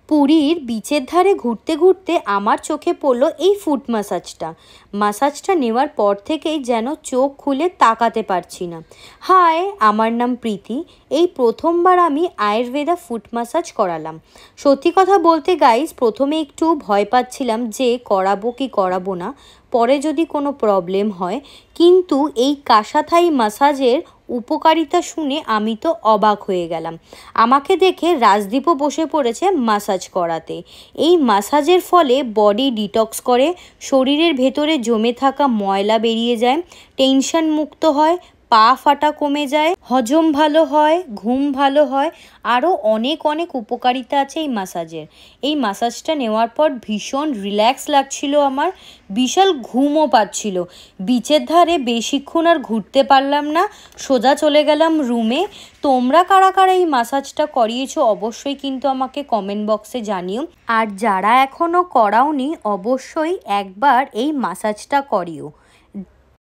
পুরীর বিচের ধারে ঘুরতে ঘুরতে আমার চোখে পড়লো এই ফুট মাসাজটা নেওয়ার পর থেকেই যেন চোখ খুলে তাকাতে পারছি না। হাই, আমার নাম প্রীতি। এই প্রথমবার আমি আয়ুর্বেদা ফুট মাসাজ করালাম। সত্যি কথা বলতে গাইস, প্রথমে একটু ভয় পাচ্ছিলাম যে করাবো কি করাবো না, পরে যদি কোনো প্রবলেম হয়। কিন্তু এই কাসাথাই মাসাজের উপকারিতা শুনে আমি তো অবাক হয়ে গেলাম। আমাকে দেখে রাজদীপও বসে পড়েছে মাসাজ করাতে। এই মাসাজের ফলে বডি ডিটক্স করে, শরীরের ভেতরে জমে থাকা ময়লা বেরিয়ে যায়, টেনশন মুক্ত হয়, পা ফাটা কমে যায়, হজম ভালো হয়, ঘুম ভালো হয়, আরও অনেক অনেক উপকারিতা আছে এই মাসাজের। এই মাসাজটা নেওয়ার পর ভীষণ রিল্যাক্স লাগছিল আমার, বিশাল ঘুমও পাচ্ছিল। বিচের ধারে বেশিক্ষণ আর ঘুরতে পারলাম না, সোজা চলে গেলাম রুমে। তোমরা কারা কারা এই মাসাজটা করিয়েছো অবশ্যই কিন্তু আমাকে কমেন্ট বক্সে জানিও। আর যারা এখনও করাওনি অবশ্যই একবার এই মাসাজটা করিও।